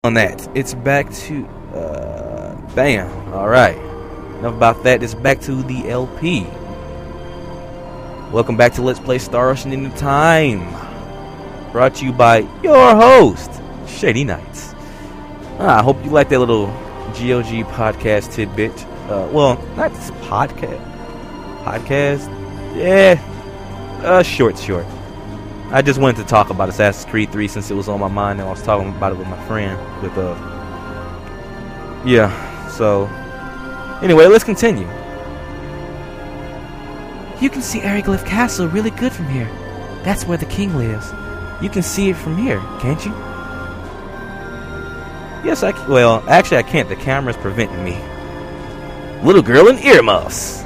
On that, it's back to bam. All right, enough about that. It's back to the LP. Welcome back to Let's Play Star Ocean in the Time, brought to you by your host Shady Knights. I hope you like that little GOG podcast tidbit. Well, not this podcast, short. I just wanted to talk about Assassin's Creed 3 since it was on my mind, and I was talking about it with my friend. So anyway, let's continue. You can see Aryglyph Castle really good from here. That's where the king lives. You can see it from here, can't you? Yes, well, actually I can't. The camera's preventing me. Little girl in earmuffs.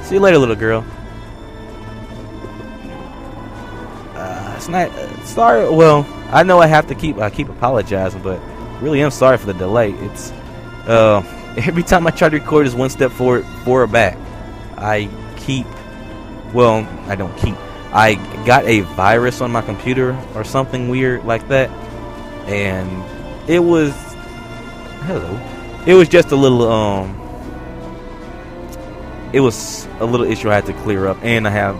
See you later, little girl. It's not sorry. Well, I know I keep apologizing, but really I'm sorry for the delay. It's every time I try to record is one step forward, four back. I got a virus on my computer or something weird like that, and it was just a little it was a little issue I had to clear up, and I have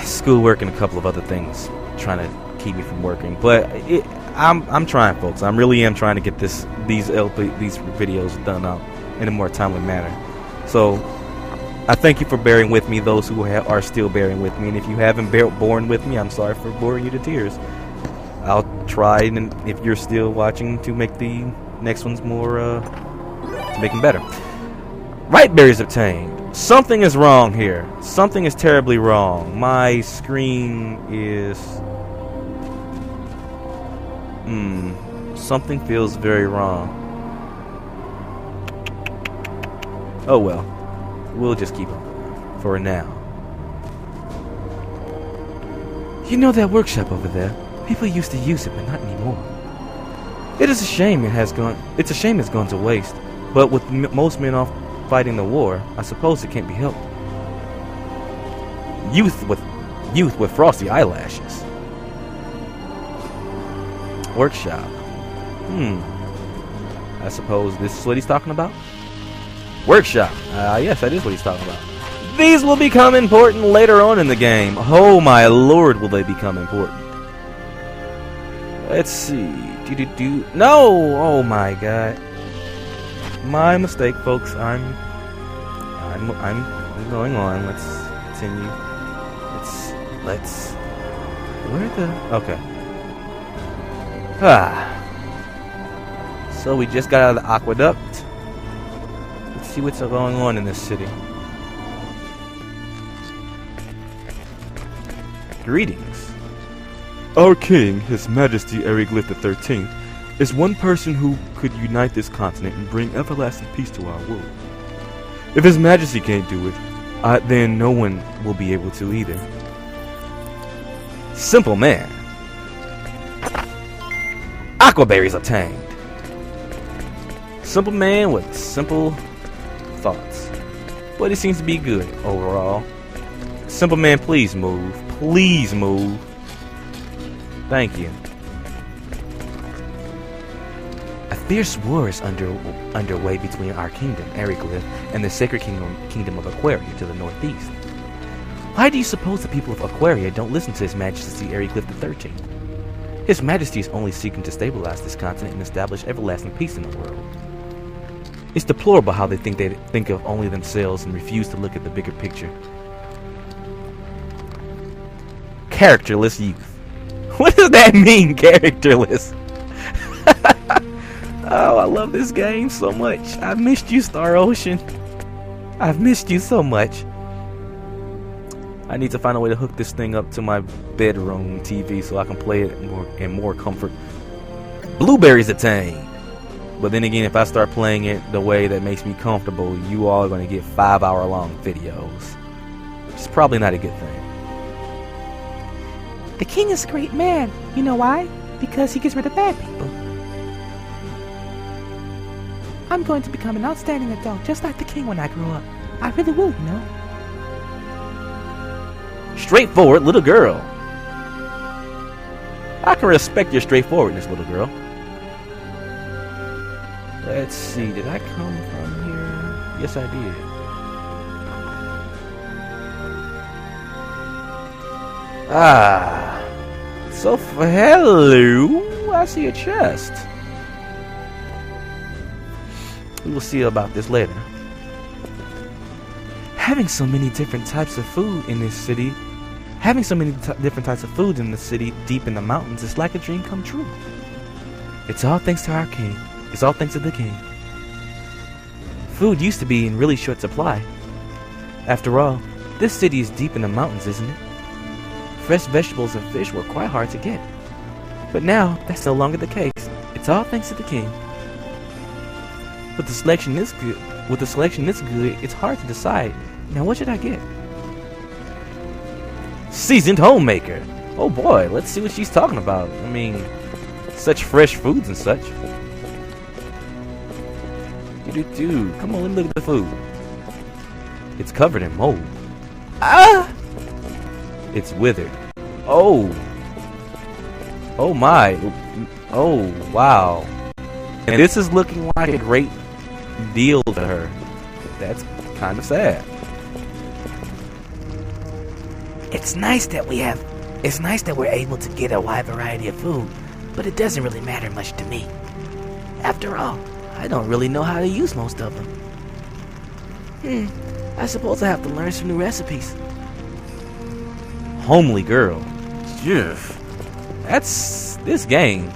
schoolwork and a couple of other things trying to keep me from working. But I'm trying, folks. I really am trying to get these videos done out in a more timely manner. So I thank you for bearing with me, those who are still bearing with me, and if you haven't borne with me, I'm sorry for boring you to tears. I'll try, and if you're still watching, to make the next ones more to make them better. Right berries obtained. Something is wrong here. Something is terribly wrong. My screen is... something feels very wrong. Oh well. We'll just keep it for now. You know that workshop over there? People used to use it, but not anymore. It's a shame it's gone to waste. But with most men off fighting the war, I suppose it can't be helped. Youth with frosty eyelashes. Workshop. I suppose this is what he's talking about. Workshop. Yes, that is what he's talking about. These will become important later on in the game. Oh my lord, will they become important? Let's see. No! Oh my god. My mistake, folks. I'm going on. Let's continue. Let's. Where the? Okay. So we just got out of the aqueduct. Let's see what's going on in this city. Greetings. Our king, His Majesty Aryglyph XIII, is one person who could unite this continent and bring everlasting peace to our world. If His Majesty can't do it, then no one will be able to either. Simple man. Aquaberries obtained. Simple man with simple thoughts. But he seems to be good overall. Simple man, please move. Please move. Thank you. A fierce war is underway between our kingdom, Aryglyph, and the sacred kingdom of Aquaria to the northeast. Why do you suppose the people of Aquaria don't listen to His Majesty Aryglyph XIII? His Majesty is only seeking to stabilize this continent and establish everlasting peace in the world. It's deplorable how they think of only themselves and refuse to look at the bigger picture. Characterless youth. What does that mean, characterless? Oh, I love this game so much. I've missed you, Star Ocean. I've missed you so much. I need to find a way to hook this thing up to my bedroom TV so I can play it in more comfort. Blueberries attained. But then again, if I start playing it the way that makes me comfortable, you all are going to get 5-hour-long videos. Which is probably not a good thing. The king is a great man. You know why? Because he gets rid of bad people. I'm going to become an outstanding adult, just like the king when I grow up. I really will, you know. Straightforward little girl. I can respect your straightforwardness, little girl. Let's see, did I come from here? Yes, I did. Ah, so hello, I see a chest. We will see about this later. Having so many different types of food in this city, different types of food in the city deep in the mountains is like a dream come true. It's all thanks to our king. It's all thanks to the king. Food used to be in really short supply. After all, this city is deep in the mountains, isn't it? Fresh vegetables and fish were quite hard to get. But now, that's no longer the case. It's all thanks to the king. With the selection this good, it's hard to decide. Now what should I get? Seasoned homemaker. Oh boy, let's see what she's talking about. I mean, such fresh foods and such. Come on, let me look at the food. It's covered in mold. Ah! It's withered. Oh. Oh my. Oh, wow. And this is looking like a great deal to her. That's kind of sad. It's nice that we're able to get a wide variety of food, but it doesn't really matter much to me. After all, I don't really know how to use most of them. I suppose I have to learn some new recipes. Homely girl. Jeff. That's this game.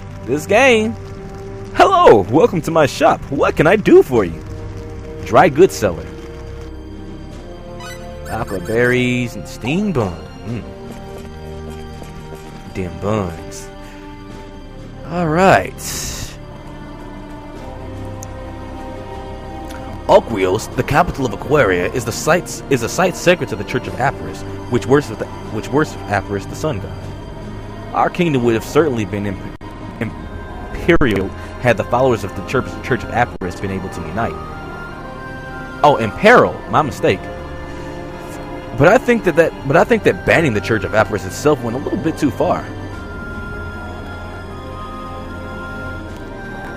Hello, welcome to my shop. What can I do for you? Dry goods seller. Aqua berries and steamed buns. Damn buns. Alright. Oquios, the capital of Aquaria, is a site sacred to the Church of Apris, which worships Apris, the sun god. Our kingdom would have certainly been imperial had the followers of the Church of Apris been able to unite. Oh, imperil, my mistake. But I think that banning the Church of Apris itself went a little bit too far.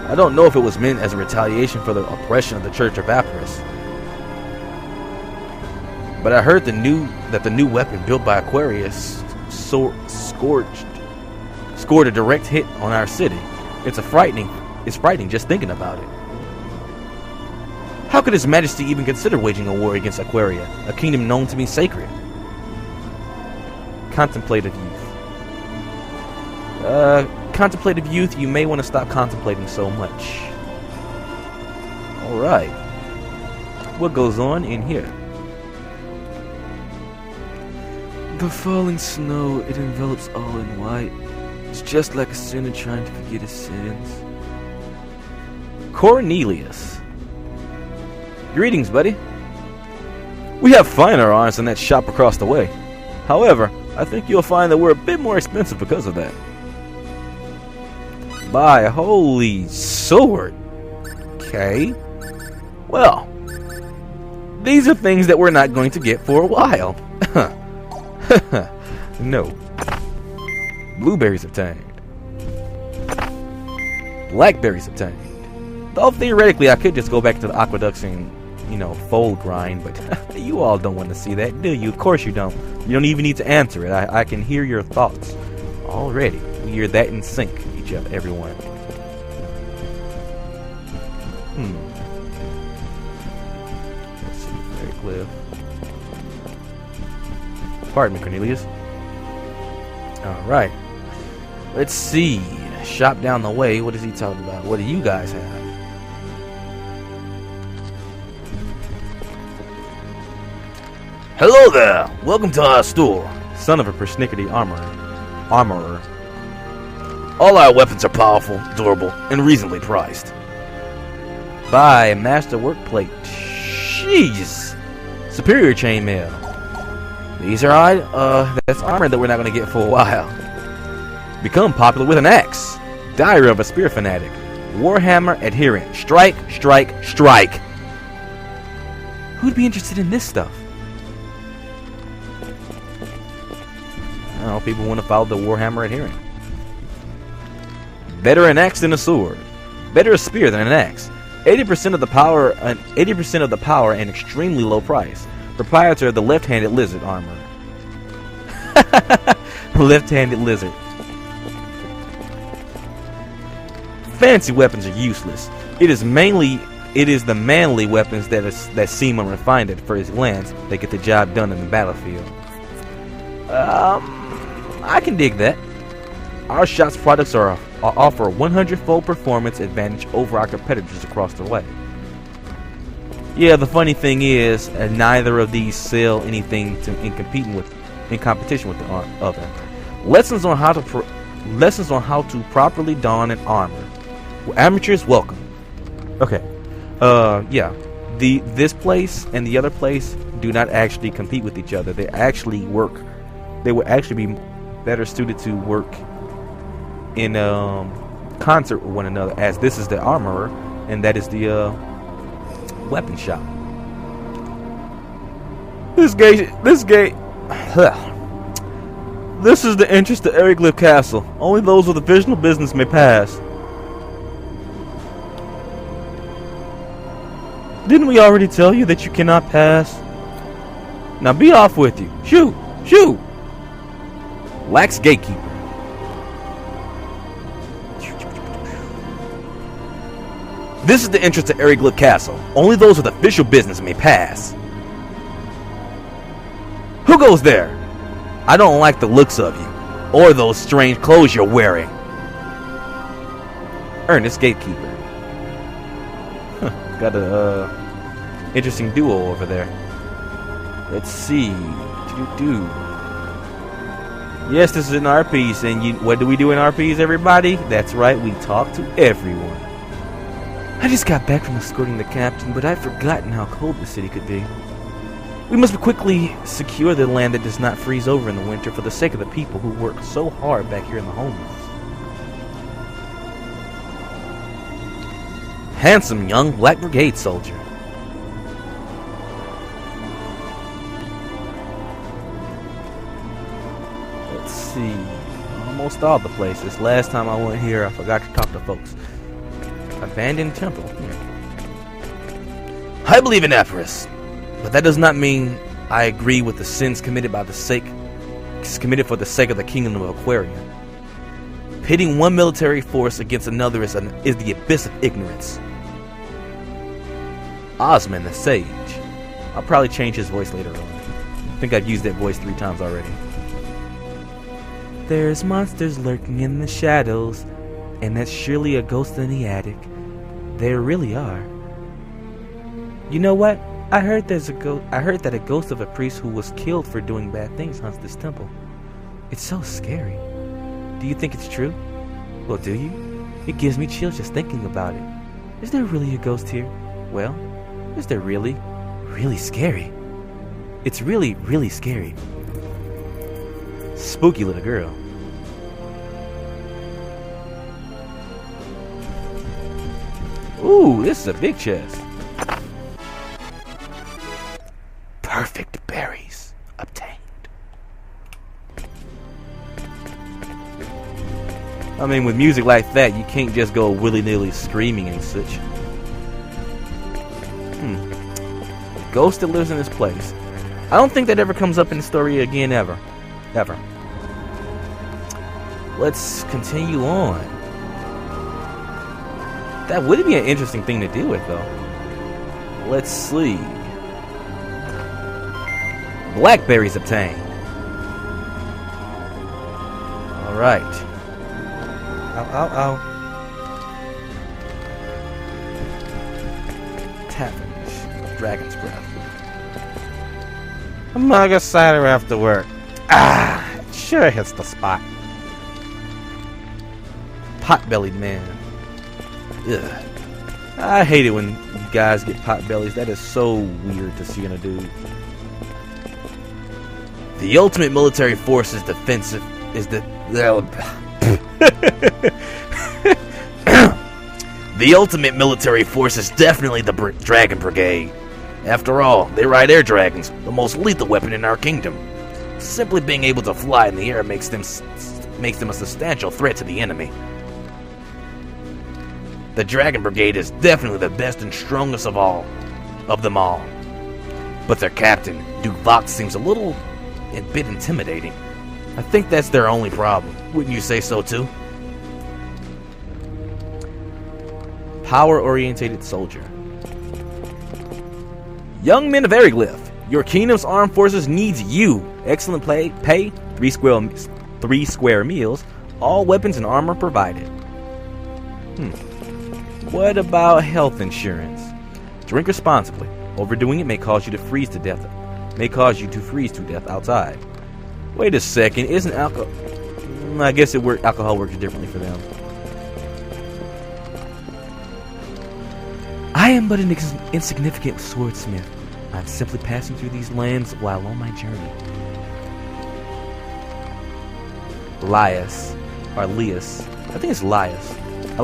I don't know if it was meant as a retaliation for the oppression of the Church of Apris. But I heard that the new weapon built by Aquarius scored a direct hit on our city. It's frightening just thinking about it. How could His Majesty even consider waging a war against Aquaria, a kingdom known to be sacred? Contemplative youth, you may want to stop contemplating so much. Alright. What goes on in here? The falling snow, it envelops all in white. It's just like a sinner trying to forget his sins. Cornelius. Greetings, buddy. We have finer irons than that shop across the way. However, I think you'll find that we're a bit more expensive because of that. By holy sword. Okay. Well, these are things that we're not going to get for a while. No. Blueberries obtained. Blackberries obtained. Though theoretically I could just go back to the aqueducts and, fold grind, but you all don't want to see that, do you? Of course you don't. You don't even need to answer it. I can hear your thoughts already. You're that in sync, everyone. Let's see, very clear. Pardon me, Cornelius. Alright. Let's see. Shop down the way. What is he talking about? What do you guys have? Hello there! Welcome to our store. Son of a persnickety armorer. All our weapons are powerful, durable, and reasonably priced. Buy master workplate. Jeez! Superior chainmail. These are that's armor that we're not going to get for a while. Become popular with an axe. Diary of a spear fanatic. Warhammer adherent. Strike, strike, strike. Who'd be interested in this stuff? I don't know, people want to follow the Warhammer adherent. Better an axe than a sword. Better a spear than an axe. 80% of the power, 80% of the power, and extremely low price. Proprietor of the left-handed lizard armor. Left-handed lizard. Fancy weapons are useless. It is the manly weapons that seem unrefined at first glance that get the job done in the battlefield. I can dig that. Our shop's products offer a 100-fold performance advantage over our competitors across the way. Yeah, the funny thing is, neither of these sell anything in competition with the other. Lessons on how to properly don an armor. Well, amateurs welcome. Okay. Yeah. This place and the other place do not actually compete with each other. They would actually be better suited to work in concert with one another, as this is the armorer and that is the weapon shop. This is the entrance to Eriglyph Castle. Only those with official business may pass. Didn't we already tell you that you cannot pass? Now be off with you. Shoo! Shoo! Lax gatekeeper. This is the entrance to Eriglyph Castle. Only those with official business may pass. Who goes there? I don't like the looks of you, or those strange clothes you're wearing. Earnest gatekeeper. Got a interesting duo over there. Let's see. Yes, this is an RPs, and what do we do in RPs, everybody? That's right, we talk to everyone. I just got back from escorting the captain, but I'd forgotten how cold the city could be. We must quickly secure the land that does not freeze over in the winter for the sake of the people who work so hard back here in the homelands. Handsome young Black Brigade soldier. Let's see. Almost all the places. Last time I went here, I forgot to talk to folks. Abandoned temple. I believe in avarice, but that does not mean I agree with the sins committed for the sake of the kingdom of Aquaria. Pitting one military force against another is the abyss of ignorance. Osman the Sage. I'll probably change his voice later on. I think I've used that voice 3 times already. There's monsters lurking in the shadows, and that's surely a ghost in the attic. There really are. You know what? I heard that a ghost of a priest who was killed for doing bad things haunts this temple. It's so scary. Do you think it's true? Well, do you? It gives me chills just thinking about it. Is there really a ghost here? Well, is there really? Really scary. It's really, really scary. Spooky little girl. Ooh, this is a big chest. Perfect berries obtained. I mean, with music like that, you can't just go willy-nilly screaming and such. Ghost that lives in this place. I don't think that ever comes up in the story again, ever. Let's continue on. That would be an interesting thing to deal with, though. Let's see. Blackberries obtained. Alright. Ow. Tavernish. Dragon's Breath. A mug of cider after work. It sure hits the spot. Pot-bellied man. Ugh. I hate it when guys get pot bellies. That is so weird to see in a dude. The ultimate military force is defensive. The ultimate military force is definitely the Dragon Brigade. After all, they ride air dragons, the most lethal weapon in our kingdom. Simply being able to fly in the air makes them a substantial threat to the enemy. The Dragon Brigade is definitely the best and strongest of them all. But their captain, Duke Vox, seems a bit intimidating. I think that's their only problem. Wouldn't you say so too? Power-orientated soldier. Young men of Ariglyph, your kingdom's armed forces needs you. Excellent pay, 3 square meals, all weapons and armor provided. What about health insurance? Drink responsibly. Overdoing it may cause you to freeze to death. Outside. Wait a second, isn't alcohol? I guess alcohol works differently for them. I am but an insignificant swordsmith. I'm simply passing through these lands while on my journey. Lias, or Lias. I think it's Lias. I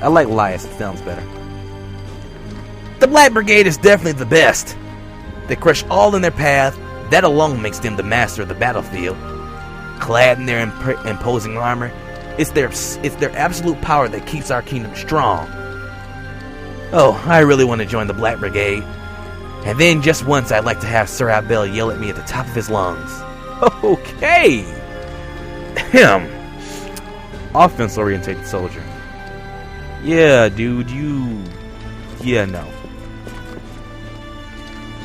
like Lias. It sounds better. The Black Brigade is definitely the best. They crush all in their path. That alone makes them the master of the battlefield. Clad in their imposing armor, it's their absolute power that keeps our kingdom strong. Oh, I really want to join the Black Brigade. And then just once I'd like to have Sir Abel yell at me at the top of his lungs. Okay! Him! Offense-orientated soldier. Yeah, dude, no.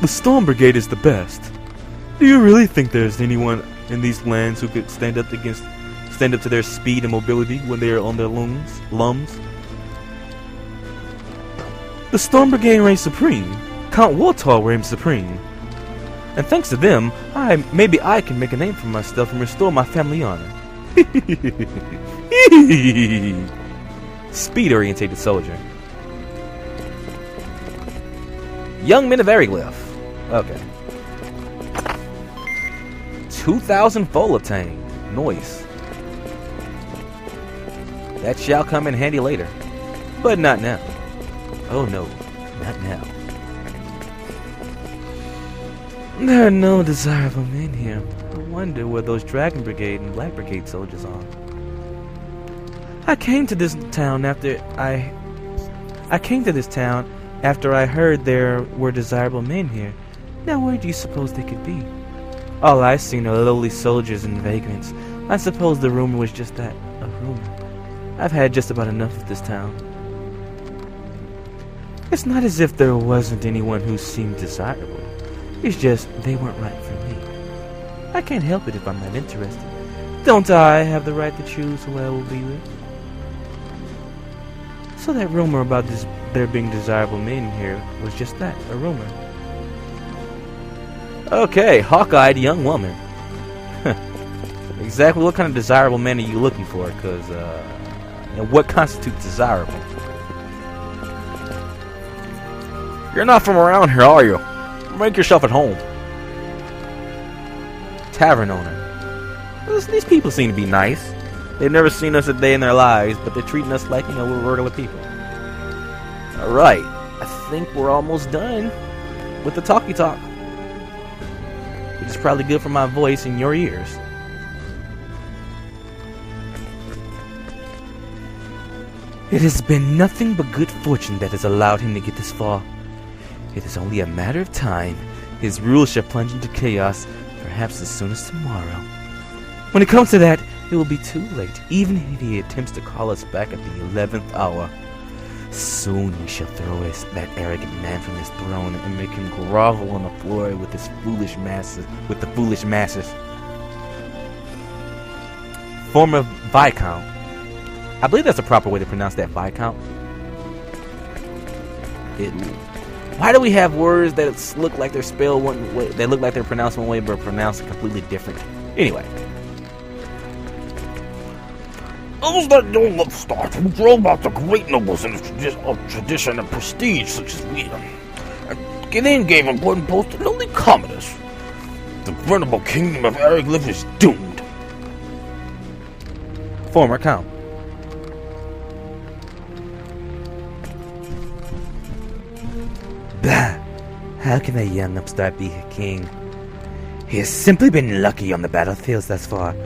The Storm Brigade is the best. Do you really think there's anyone in these lands who could stand up to their speed and mobility when they are on their lums? The Storm Brigade reigns supreme. Count Woltar reigns supreme. And thanks to them, maybe I can make a name for myself and restore my family honor. Speed-orientated soldier. Young men of Ariglyph. Okay. 2,000 foal obtained. Noise. That shall come in handy later. But not now. Oh no, not now. There are no desirable men here. I wonder where those Dragon Brigade and Black Brigade soldiers are. I came to this town after I heard there were desirable men here. Now where do you suppose they could be? All I've seen are lowly soldiers and vagrants. I suppose the rumor was just that, a rumor. I've had just about enough of this town. It's not as if there wasn't anyone who seemed desirable. It's just they weren't right for me. I can't help it if I'm not interested. Don't I have the right to choose who I will be with? So that rumor about there being desirable men here was just that, a rumor. Okay, hawk-eyed young woman. Exactly what kind of desirable man are you looking for? Because, and what constitutes desirable? You're not from around here, are you? Make yourself at home. Tavern owner. These people seem to be nice. They've never seen us a day in their lives, but they're treating us like, we're regular people. Alright, I think we're almost done with the talkie talk. Which is probably good for my voice in your ears. It has been nothing but good fortune that has allowed him to get this far. It is only a matter of time. His rule shall plunge into chaos, perhaps as soon as tomorrow. When it comes to that, it will be too late, even if he attempts to call us back at the 11th hour. Soon we shall throw that arrogant man from his throne and make him grovel on the floor with the foolish masses. Former Viscount. I believe that's the proper way to pronounce that, Viscount. Why do we have words that look like they're spelled one way, they look like they're pronounced one way, but pronounced completely different? Anyway. Those that young upstart who drove about the great nobles in of tradition and prestige such as we are, and then gave important post to lowly commoners. The venerable kingdom of Ariglyph is doomed. Former Count. Bah! How can a young upstart be a king? He has simply been lucky on the battlefields thus far,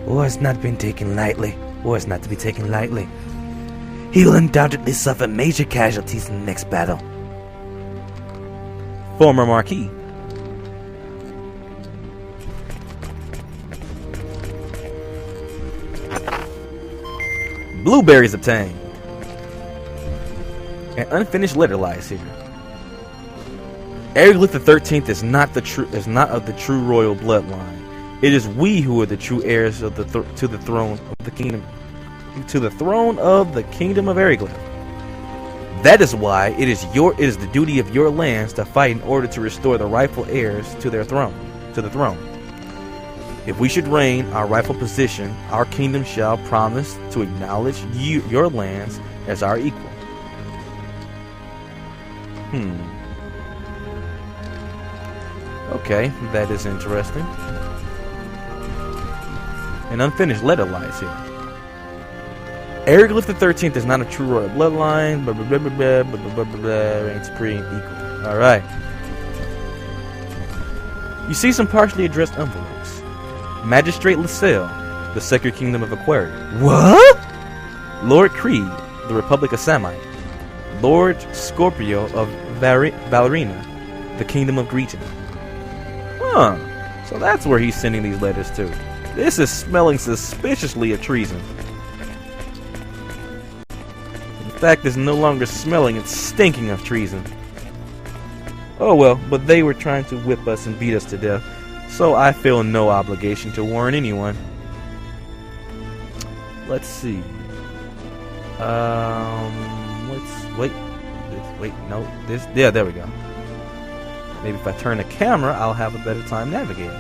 or has not been taken lightly, or is not to be taken lightly. He will undoubtedly suffer major casualties in the next battle. Former Marquis. Blueberries obtained. An unfinished letter lies here. Eric the 13th is not of the true royal bloodline. It is we who are the true heirs of to the throne of the kingdom, to the throne of the kingdom of Eriglyph. That is why it is the duty of your lands to fight in order to restore the rightful heirs to the throne. If we should reign our rightful position, our kingdom shall promise to acknowledge your lands as our equal. Okay, that is interesting. An unfinished letter lies here. Eriglyph the 13th is not a true royal bloodline. Reigns supreme equal. Alright. You see some partially addressed envelopes. Magistrate Lascelles, the Sacred Kingdom of Aquaria. What? Lord Creed, the Republic of Samite. Lord Scorpio of Valerina, the Kingdom of Greeton. Huh. So that's where he's sending these letters to. This is smelling suspiciously of treason. In fact, it's no longer smelling, it's stinking of treason. Oh well, but they were trying to whip us and beat us to death, so I feel no obligation to warn anyone. Let's see. Yeah, there we go. Maybe if I turn the camera, I'll have a better time navigating.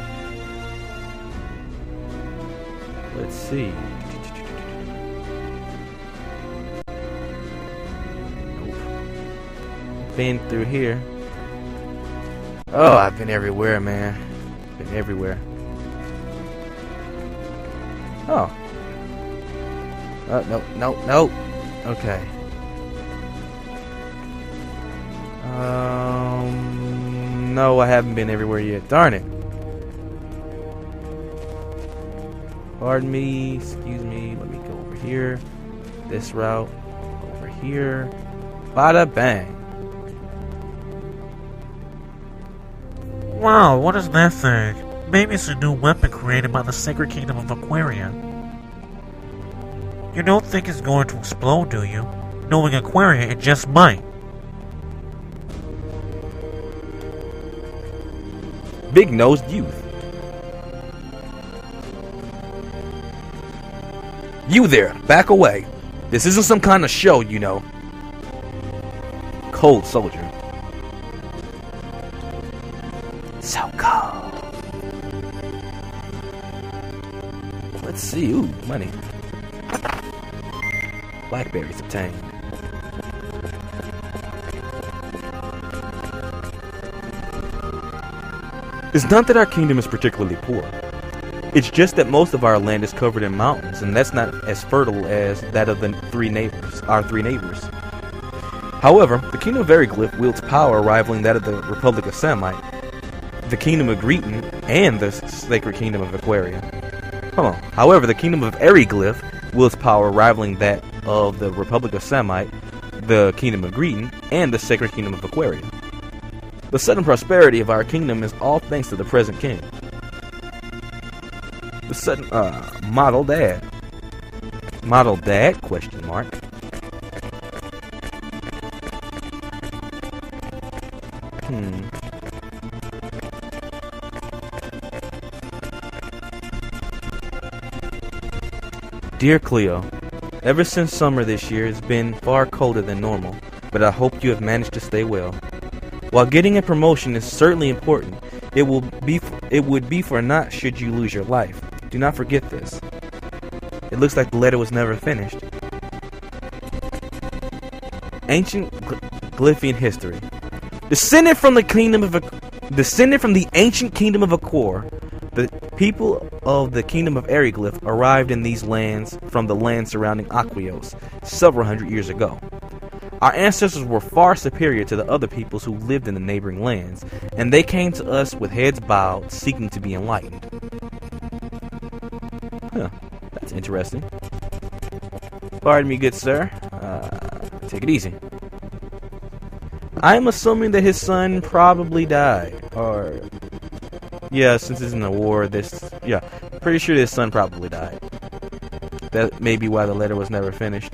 Let's see. Nope. Been through here. Oh, I've been everywhere, man. Been everywhere. Oh. No. Okay. No, I haven't been everywhere yet. Darn it. Pardon me. Excuse me. Let me go over here. This route. Over here. Bada bang. Wow, what is that thing? Maybe it's a new weapon created by the Sacred Kingdom of Aquaria. You don't think it's going to explode, do you? Knowing Aquaria, it just might. Big-nosed youth. You there, back away. This isn't some kind of show, you know. Cold soldier. So cold. Let's see. Ooh, money. Blackberries obtained. It's not that our kingdom is particularly poor. It's just that most of our land is covered in mountains, and that's not as fertile as that of our three neighbors. However, the kingdom of Eriglyph wields power rivaling that of the Republic of Samite, the kingdom of Greeton, and the Sacred Kingdom of Aquaria. However, the kingdom of Eriglyph wields power rivaling that of the Republic of Samite, the kingdom of Greeton, and the Sacred Kingdom of Aquaria. The sudden prosperity of our kingdom is all thanks to the present king. The sudden, model dad. Model dad, question mark. Dear Cleo, ever since summer this year has been far colder than normal, but I hope you have managed to stay well. While getting a promotion is certainly important, it would be for naught should you lose your life. Do not forget this. It looks like the letter was never finished. Ancient Glyphian history. Descended from the ancient kingdom of Aquor, the people of the kingdom of Eriglyph arrived in these lands from the land surrounding Aquios several hundred years ago. Our ancestors were far superior to the other peoples who lived in the neighboring lands, and they came to us with heads bowed, seeking to be enlightened. Huh, that's interesting. Pardon me, good sir. Take it easy. I'm assuming that his son probably died. Or... yeah, since it's in the war, yeah, pretty sure his son probably died. That may be why the letter was never finished.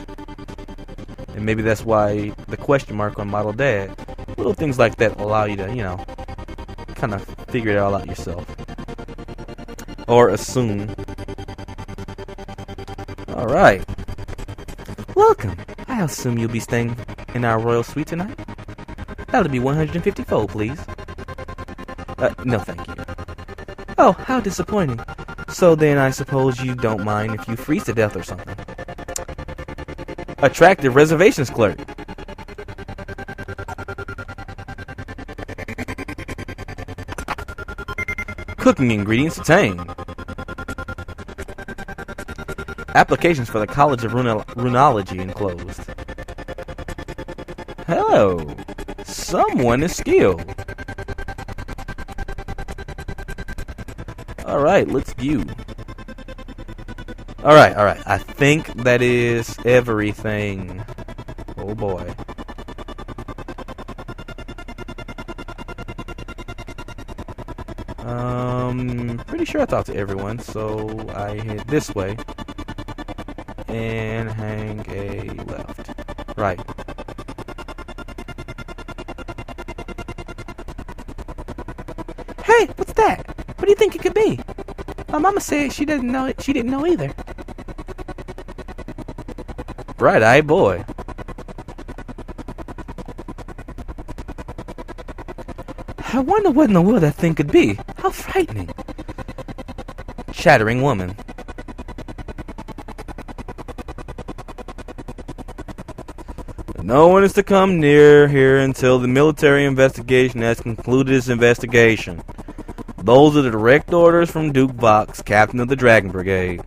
And maybe that's why the question mark on Model Dad. Little things like that allow you to, you know, kind of figure it all out yourself. Or assume. Alright. Welcome. I assume you'll be staying in our royal suite tonight? That'll be 150 fold, please. No thank you. Oh, how disappointing. So then I suppose you don't mind if you freeze to death or something. Attractive reservations clerk. Cooking ingredients obtained. Applications for the College of Runology enclosed. Hello. Someone is skilled. Alright, let's view. Alright. I think that is everything. Oh boy. Pretty sure I talked to everyone, so I head this way. And hang a left. Right. Hey, what's that? What do you think it could be? My mama said she didn't know it. She didn't know either. Bright-eyed boy. I wonder what in the world that thing could be. How frightening. Shattering woman. No one is to come near here until the military investigation has concluded its investigation. Those are the direct orders from Duke Vox, captain of the Dragon Brigade.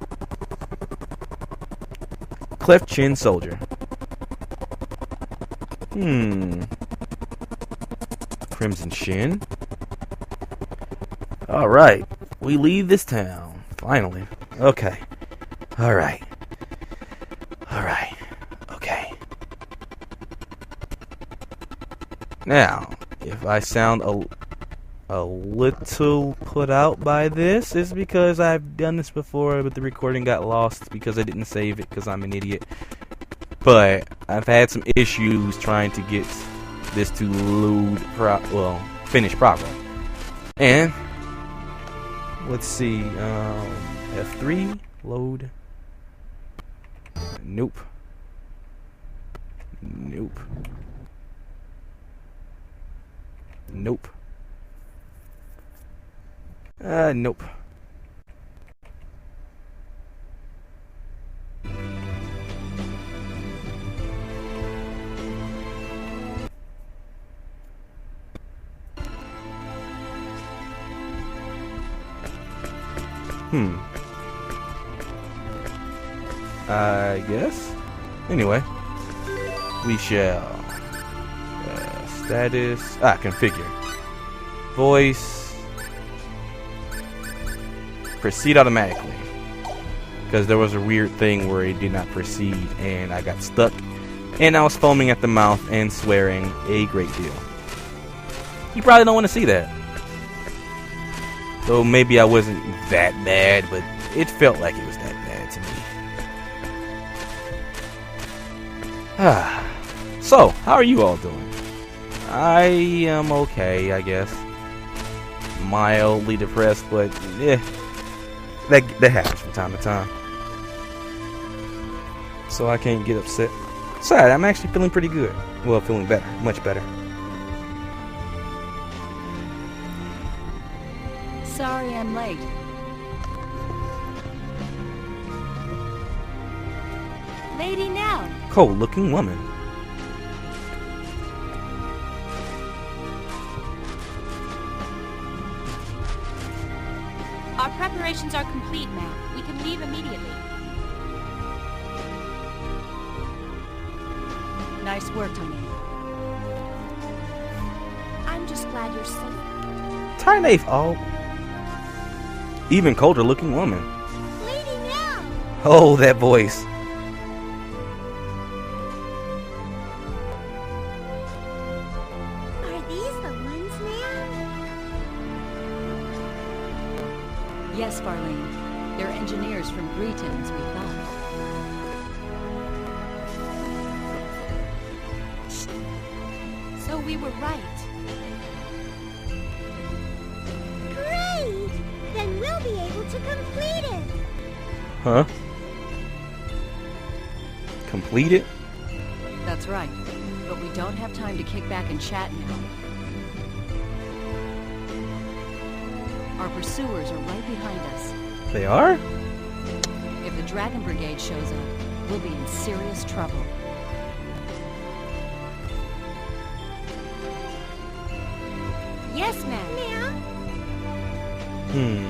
Cleft chin soldier. Crimson Shin. Alright, we leave this town. Finally. Okay. Alright. Okay. Now, if I sound a little put out by this, it's because I've done this before, but the recording got lost because I didn't save it because I'm an idiot. But I've had some issues trying to get this to finish properly. And let's see, F3 load. Nope. Nope. I guess. Anyway, we shall. Status. Configure. Voice. Proceed automatically. Because there was a weird thing where it did not proceed and I got stuck. And I was foaming at the mouth and swearing a great deal. You probably don't want to see that. So maybe I wasn't that bad, but it felt like it was that bad to me. So, how are you all doing? I am okay, I guess. Mildly depressed, but that happens from time to time. So I can't get upset. Sorry, I'm actually feeling pretty good. Well, feeling better, much better. Sorry I'm late. Lady Nell. Cold-looking woman. Our preparations are complete, ma'am. We can leave immediately. Nice work, Tony. I'm just glad you're safe. Tarnath, oh. Even colder looking woman. Lady Nell! Oh, that voice. Yes, Farlene. They're engineers from Breton, as we thought. So we were right. Great! Then we'll be able to complete it. Huh? Complete it? That's right. But we don't have time to kick back and chat now. Our pursuers are right behind us. They are? If the Dragon Brigade shows up, we'll be in serious trouble. Yes, ma'am. Hmm.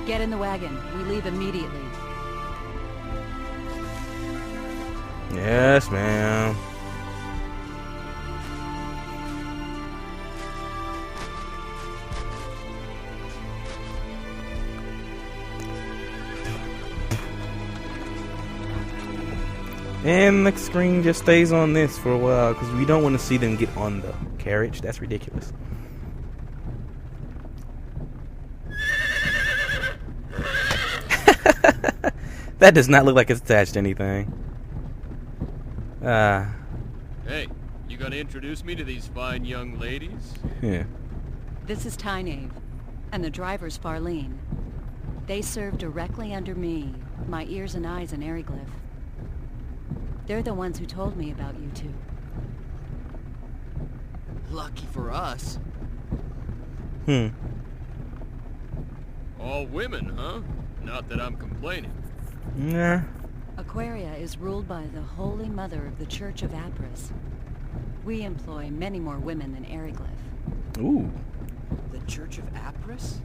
Get in the wagon. We leave immediately. Yes, ma'am. And the screen just stays on this for a while because we don't want to see them get on the carriage. That's ridiculous. That does not look like it's attached to anything. Hey, you gonna introduce me to these fine young ladies? Yeah. This is Tynave, and the driver's Farlene. They serve directly under me, my ears and eyes in Eriglyph. They're the ones who told me about you two. Lucky for us. All women, huh? Not that I'm complaining. Nah. Aquaria is ruled by the Holy Mother of the Church of Apris. We employ many more women than Eriglyph. Ooh. The Church of Apris?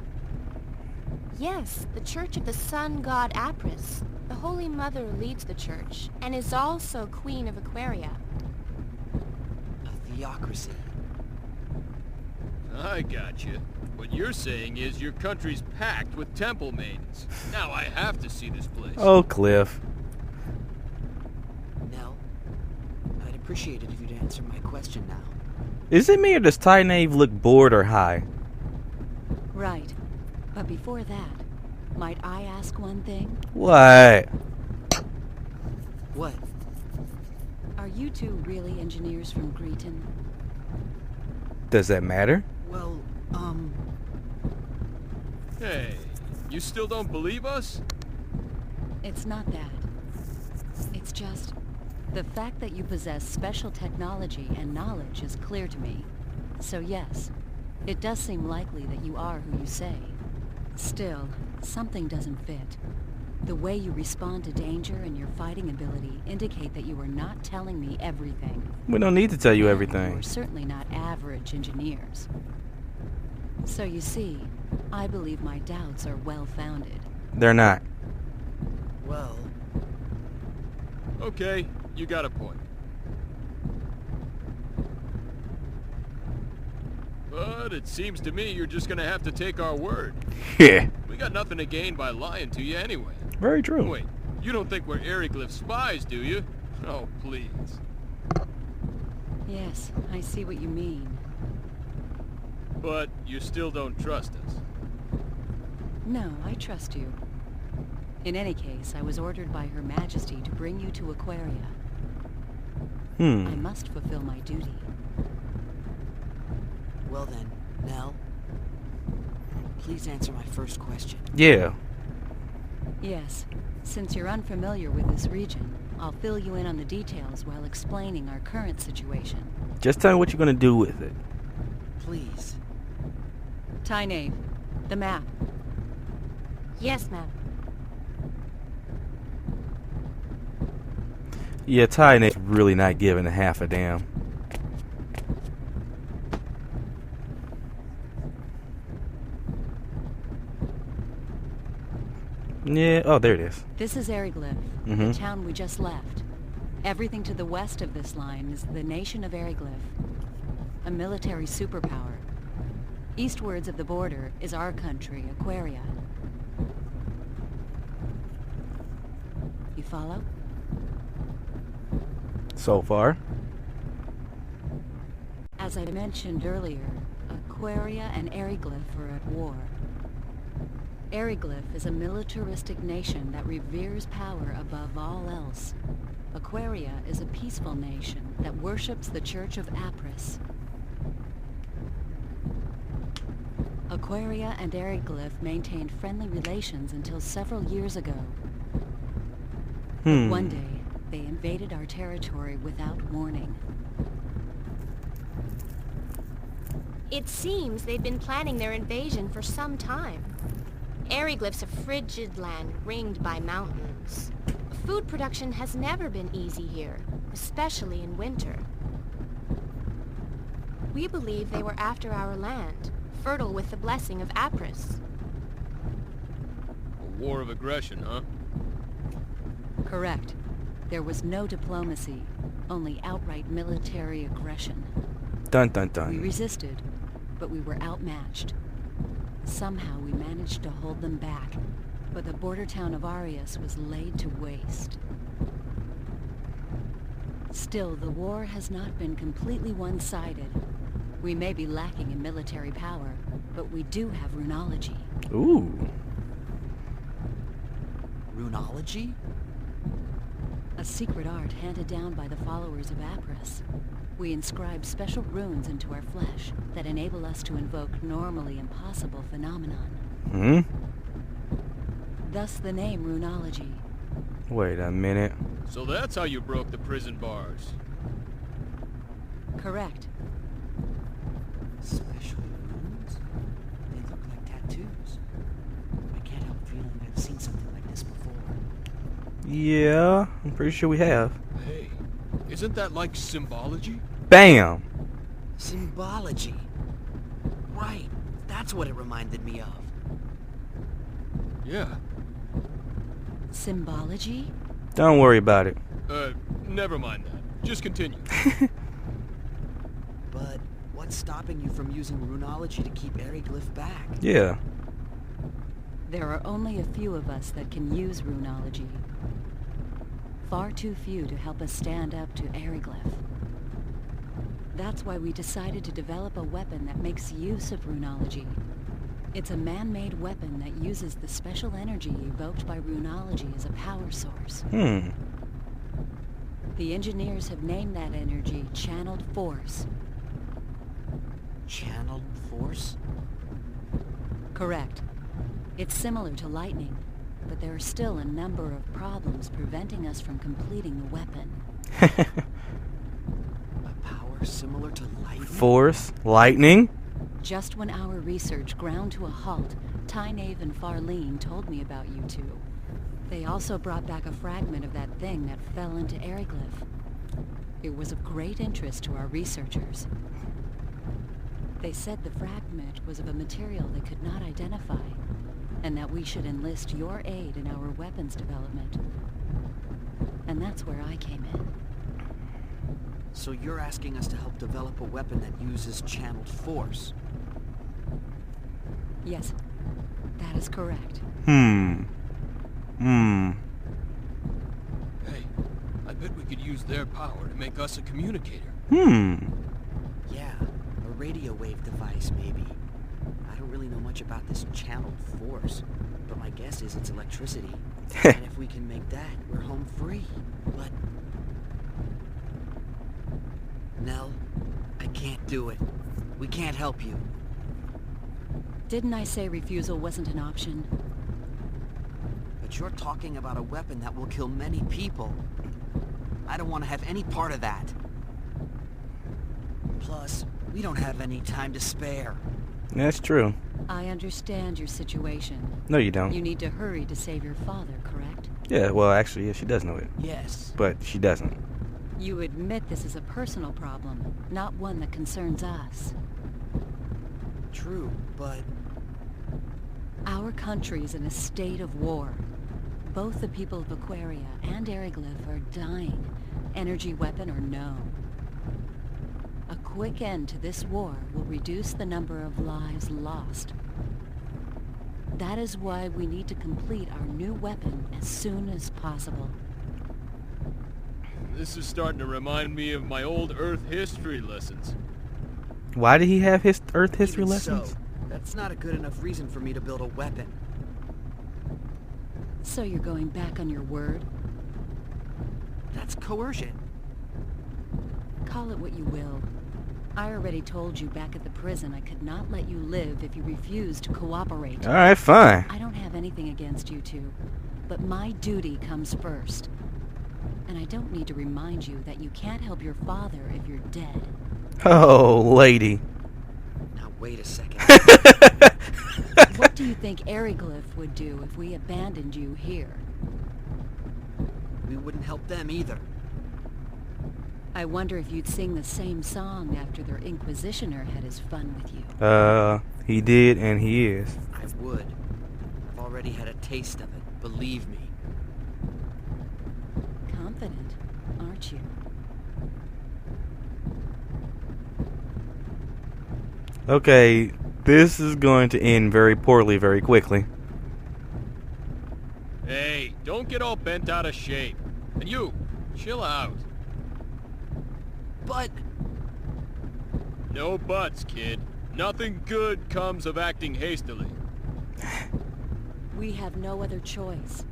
Yes, the Church of the Sun God Apris. The Holy Mother leads the church, and is also Queen of Aquaria. A theocracy. I gotcha. What you're saying is your country's packed with temple maidens. Now I have to see this place. Oh, Cliff. Nell, I'd appreciate it if you'd answer my question now. Is it me or does Tynave look bored or high? Right. But before that, might I ask one thing? What? What? Are you two really engineers from Greeton? Does that matter? Well, Hey, you still don't believe us? It's not that. It's just... the fact that you possess special technology and knowledge is clear to me. So yes, it does seem likely that you are who you say. Still, something doesn't fit. The way you respond to danger and your fighting ability indicate that you are not telling me everything. We don't need to tell you You're everything. certainly not average engineers. So you see, I believe my doubts are well-founded. They're not. well... Okay, you got a point. But it seems to me you're just gonna have to take our word. Yeah. We got nothing to gain by lying to you anyway. Very true. Wait, you don't think we're Eriglyph spies, do you? Oh, please. Yes, I see what you mean. But you still don't trust us. No, I trust you. In any case, I was ordered by Her Majesty to bring you to Aquaria. I must fulfill my duty. Well then, Nell, please answer my first question. Yeah. Yes, since you're unfamiliar with this region, I'll fill you in on the details while explaining our current situation. Just tell me what you're gonna do with it. Please. Tynave, the map. Yes, ma'am. Yeah, Tynave's really not giving a half a damn. Yeah, oh, there it is. This is Eriglyph, the town we just left. Everything to the west of this line is the nation of Eriglyph, a military superpower. Eastwards of the border is our country, Aquaria. You follow? So far. As I mentioned earlier, Aquaria and Eriglyph are at war. Eriglyph is a militaristic nation that reveres power above all else. Aquaria is a peaceful nation that worships the Church of Apris. Aquaria and Eriglyph maintained friendly relations until several years ago. But one day, they invaded our territory without warning. It seems they've been planning their invasion for some time. Eriglyph's a frigid land ringed by mountains. Food production has never been easy here, especially in winter. We believe they were after our land, fertile with the blessing of Apris. A war of aggression, huh? Correct. There was no diplomacy, only outright military aggression. Dun dun dun. We resisted, but we were outmatched. Somehow we managed to hold them back, but the border town of Arius was laid to waste. Still, the war has not been completely one-sided. We may be lacking in military power, but we do have runology. Ooh. Runology? A secret art handed down by the followers of Apris. We inscribe special runes into our flesh that enable us to invoke normally impossible phenomenon. Thus the name Runology. Wait a minute. So that's how you broke the prison bars. Correct. Special runes? They look like tattoos. I can't help feeling I've seen something like this before. Yeah, I'm pretty sure we have. Hey, isn't that like symbology? Bam! Symbology. Right, that's what it reminded me of. Yeah. Symbology? Don't worry about it. Never mind that. Just continue. But what's stopping you from using runology to keep Eriglyph back? Yeah. There are only a few of us that can use runology. Far too few to help us stand up to Eriglyph. That's why we decided to develop a weapon that makes use of runology. It's a man-made weapon that uses the special energy evoked by runology as a power source. The engineers have named that energy Channeled Force. Channeled Force? Correct. It's similar to lightning, but there are still a number of problems preventing us from completing the weapon. A power similar to lightning? Force? Lightning? Just when our research ground to a halt, Tynave and Farlene told me about you two. They also brought back a fragment of that thing that fell into Eriglyph. It was of great interest to our researchers. They said the fragment was of a material they could not identify, and that we should enlist your aid in our weapons development. And that's where I came in. So you're asking us to help develop a weapon that uses channeled force? Yes, that is correct. Hey, I bet we could use their power to make us a communicator. Yeah, a radio wave device, maybe. I don't really know much about this channeled force, but my guess is it's electricity. And if we can make that, we're home free. But... Nell, I can't do it. We can't help you. Didn't I say refusal wasn't an option? But you're talking about a weapon that will kill many people. I don't want to have any part of that. Plus, we don't have any time to spare. That's true. I understand your situation. No, you don't. You need to hurry to save your father, correct? Yeah, well, actually, yeah, she does know it. Yes. But she doesn't. You admit this is a personal problem, not one that concerns us. True, but... Our country is in a state of war. Both the people of Aquaria and Eriglyph are dying, energy weapon or no. A quick end to this war will reduce the number of lives lost. That is why we need to complete our new weapon as soon as possible. This is starting to remind me of my old Earth history lessons. Why did he have his Earth history Even lessons? So, that's not a good enough reason for me to build a weapon. So you're going back on your word? That's coercion. Call it what you will. I already told you back at the prison I could not let you live if you refused to cooperate. Alright, fine. I don't have anything against you two, but my duty comes first. And I don't need to remind you that you can't help your father if you're dead. Oh, lady. Now wait a second. What do you think Eriglyph would do if we abandoned you here? We wouldn't help them either. I wonder if you'd sing the same song after their Inquisitioner had his fun with you. He did and he is. I would. I've already had a taste of it, believe me. Confident, aren't you? Okay, this is going to end very poorly very quickly. Hey, don't get all bent out of shape. And you, chill out. But... No buts, kid. Nothing good comes of acting hastily. We have no other choice.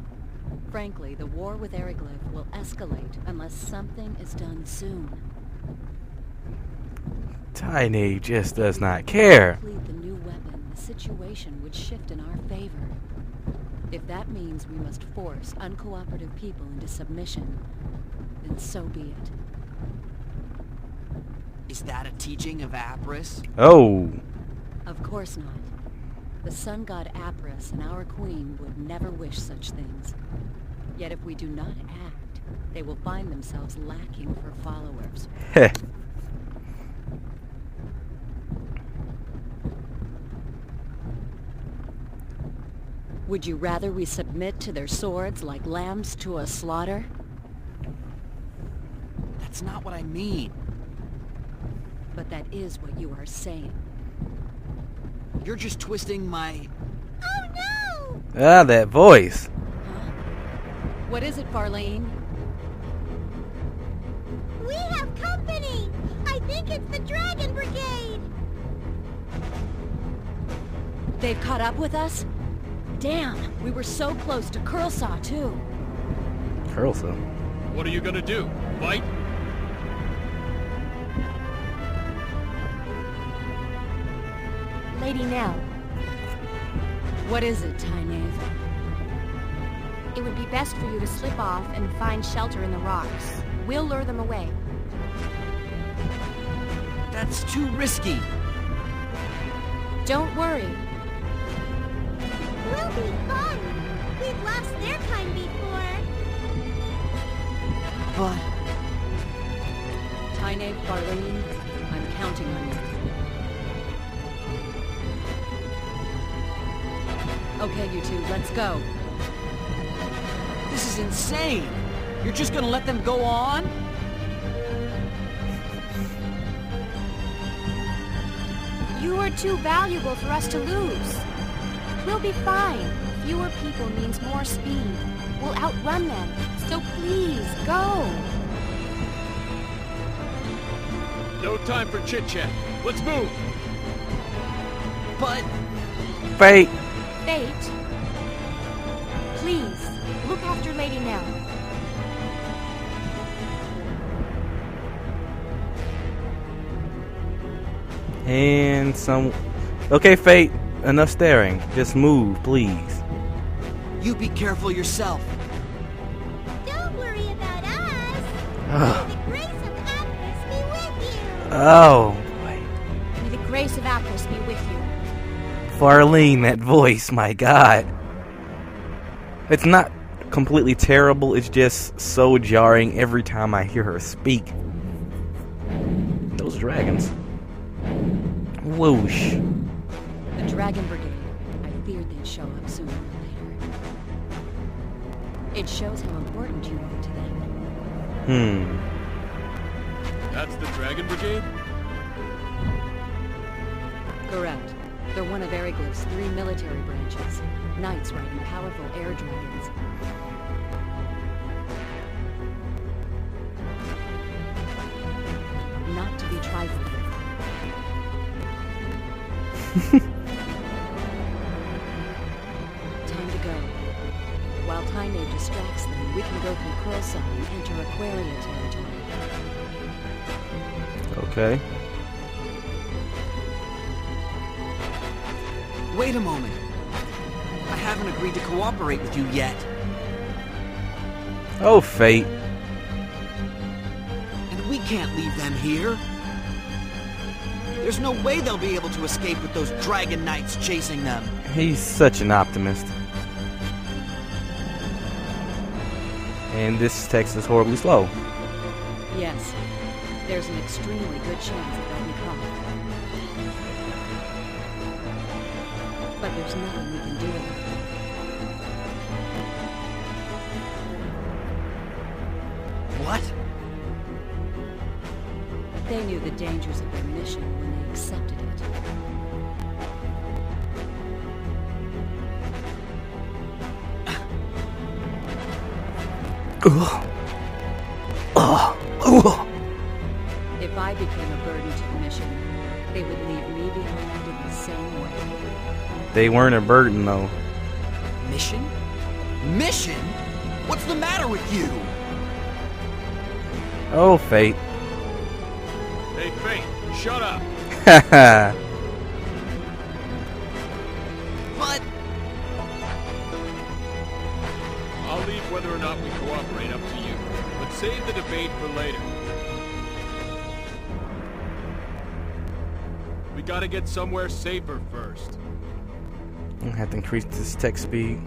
Frankly, the war with Eriglyph will escalate unless something is done soon. Tiny just does not care. If we complete the new weapon, the situation would shift in our favor. If that means we must force uncooperative people into submission, then so be it. Is that a teaching of Apris? Oh. Of course not. The sun god Apris and our queen would never wish such things. Yet if we do not act, they will find themselves lacking for followers. Heh. Would you rather we submit to their swords like lambs to a slaughter? That's not what I mean. But that is what you are saying. You're just twisting my... Oh no! Ah, that voice. Huh? What is it, Farlene? We have company! I think it's the Dragon Brigade! They've caught up with us? Damn, we were so close to Curlsaw, too. Curlsaw? What are you gonna do? Fight? Lady Nell, What is it, Tynaeve? it would be best for you to slip off and find shelter in the rocks. We'll lure them away. That's too risky. Don't worry. We'll be fun! We've lost their kind before! But... Tynaeve, Farlene, I'm counting on you. Okay, you two, let's go. This is insane! You're just gonna let them go on? You are too valuable for us to lose. We'll be fine. Fewer people means more speed. We'll outrun them. So please, go. No time for chit-chat. Let's move! But... Fate. Fate, please, look after Lady Nell. And some... Okay, Fate. Enough staring. Just move, please. You be careful yourself. Don't worry about us! Ugh. May the grace of Apris be with you! Oh, boy. May the grace of Apris be with you. Farlene, that voice, my god. It's not completely terrible, it's just so jarring every time I hear her speak. Those dragons. Whoosh. The Dragon Brigade. I feared they'd show up sooner or later. It shows how important you are to them. That's the Dragon Brigade? Correct. They're one of Eriglyph's 3 military branches. Knights riding powerful air dragons. Not to be trifled with. Time to go. While Tyne distracts them, we can go through Krulsong and enter Aquaria territory. Okay. Wait a moment. I haven't agreed to cooperate with you yet. Oh, fate. And we can't leave them here. There's no way they'll be able to escape with those dragon knights chasing them. He's such an optimist. And this text is horribly slow. Yes. There's an extremely good chance that they'll be caught. But there's nothing we can do about it. What? They knew the dangers of their mission when they accepted it. If I became a burden to the mission, they would leave me behind in the same way. They weren't a burden, though. Mission? Mission? What's the matter with you? Oh, fate. Hey, Fate, shut up. Haha. But... I'll leave whether or not we cooperate up to you. But save the debate for later. We gotta get somewhere safer first. I have to increase this text speed.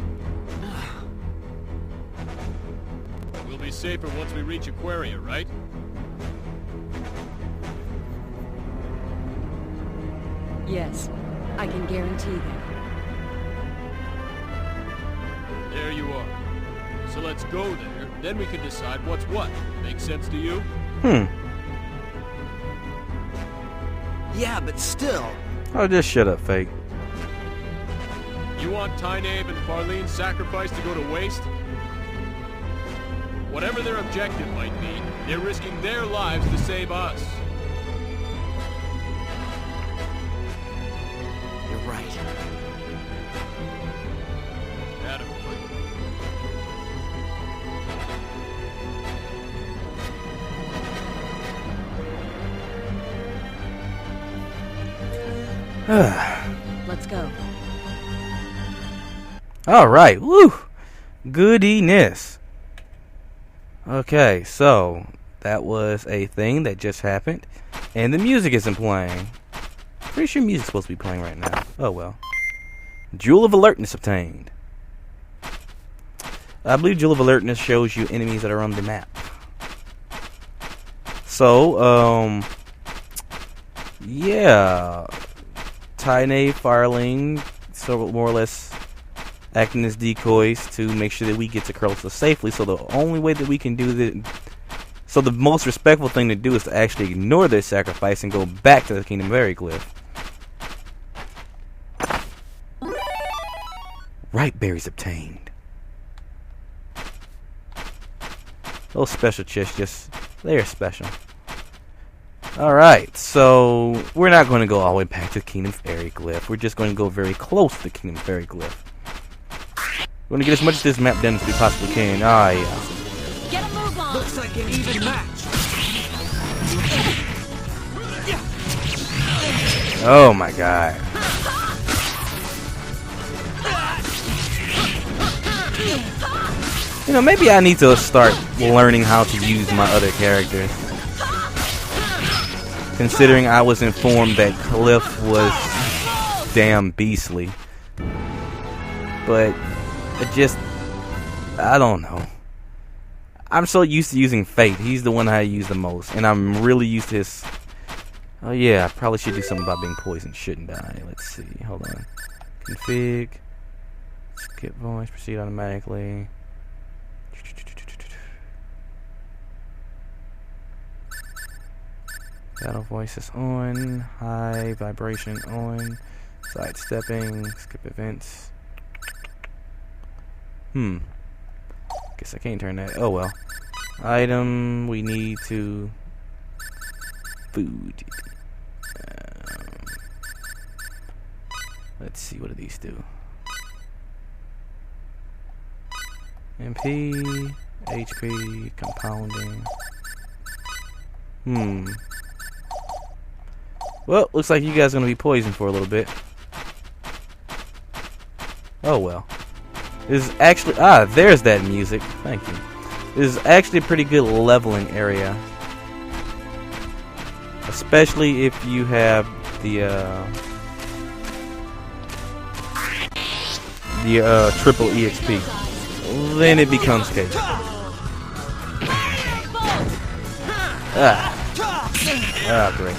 We'll be safer once we reach Aquaria, right? Yes, I can guarantee that. There you are. So let's go there, then we can decide what's what. Make sense to you? Yeah, but still... Oh, just shut up, fate. You want Tynabe and Farlene's sacrifice to go to waste? Whatever their objective might be, they're risking their lives to save us. You're right. Let's go. All right. Woo. Goodiness. Okay, so that was a thing that just happened, and the music isn't playing. Pretty sure music's supposed to be playing right now. Oh well. Jewel of Alertness obtained. I believe Jewel of Alertness shows you enemies that are on the map. So, yeah. Tyne, Farlene, so more or less acting as decoys to make sure that we get to Krulsa safely. So the only way that we can do that, so the most respectful thing to do is to actually ignore their sacrifice and go back to the Kingdom of Eriglyph. Ripe berries obtained. Those special chests, they're special. Alright, so we're not going to go all the way back to the Kingdom of Eriglyph. We're just going to go very close to the Kingdom of Eriglyph. We're going to get as much of this map done as we possibly can. Ah, yeah. Get a move on. Looks like an even match. Oh my god. You know, maybe I need to start learning how to use my other characters. Considering I was informed that Cliff was damn beastly. But I don't know. I'm so used to using Fate. He's the one I use the most. And I'm really used to his... Oh yeah, I probably should do something about being poisoned, shouldn't I? Let's see, hold on. Config. Skip voice, proceed automatically. Battle voice is on. High vibration on. Sidestepping. Skip events. Guess I can't turn that. Oh well. Item. We need to. Food. Let's see, what do these do? MP, HP, compounding. Well, looks like you guys are gonna be poisoned for a little bit. Oh well. This is actually there's that music. Thank you. This is actually a pretty good leveling area, especially if you have the triple EXP. Then it becomes chaos. Great.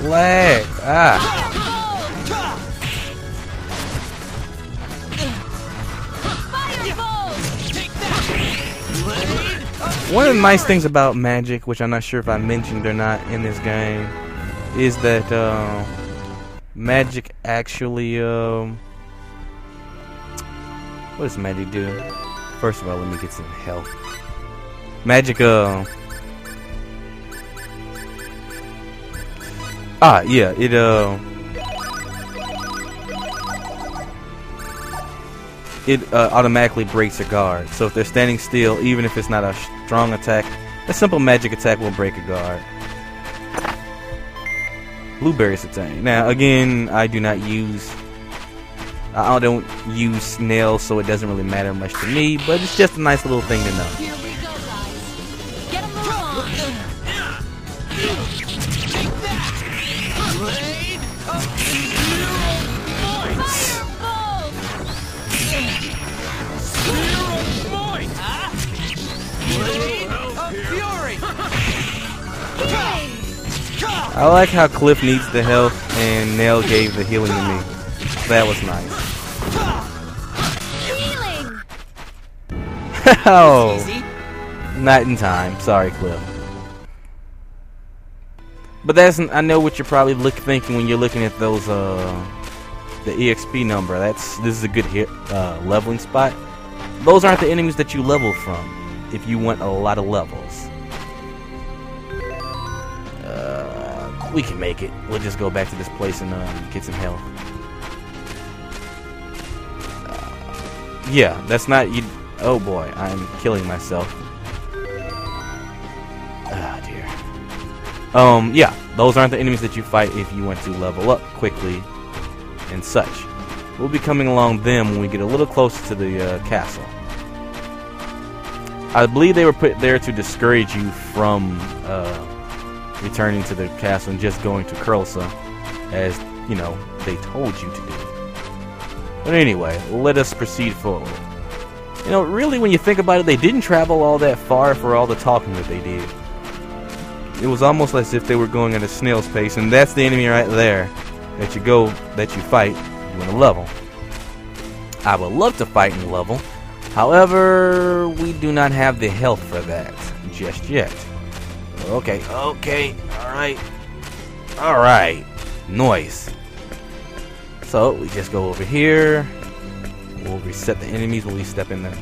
Lag. One of the nice things about magic, which I'm not sure if I mentioned or not in this game, is that magic actually what does magic do? First of all, let me get some health. Magic yeah, it automatically breaks a guard. So if they're standing still, even if it's not a strong attack, a simple magic attack will break a guard. Blueberries attack. Now again, I don't use snails, so it doesn't really matter much to me, but it's just a nice little thing to know. Here we go, guys. Get a move on. I like how Cliff needs the health and Nell gave the healing to me. That was nice. Oh, not in time. Sorry, Cliff. But I know what you're probably thinking when you're looking at those the EXP number. This is a good leveling spot. Those aren't the enemies that you level from if you want a lot of levels. We can make it. We'll just go back to this place and get some health. Yeah, that's not you. Oh boy, I'm killing myself. Ah, dear. Yeah, those aren't the enemies that you fight if you want to level up quickly and such. We'll be coming along them when we get a little closer to the castle. I believe they were put there to discourage you from returning to the castle and just going to Kurlsa, as you know they told you to do. But anyway, let us proceed forward. You know, really, when you think about it, they didn't travel all that far for all the talking that they did. It was almost as if they were going at a snail's pace, and that's the enemy right there that you fight. You want to level. I would love to fight and level. However, we do not have the health for that just yet. Okay, alright. Noise. So, we just go over here. We'll reset the enemies when we step in there.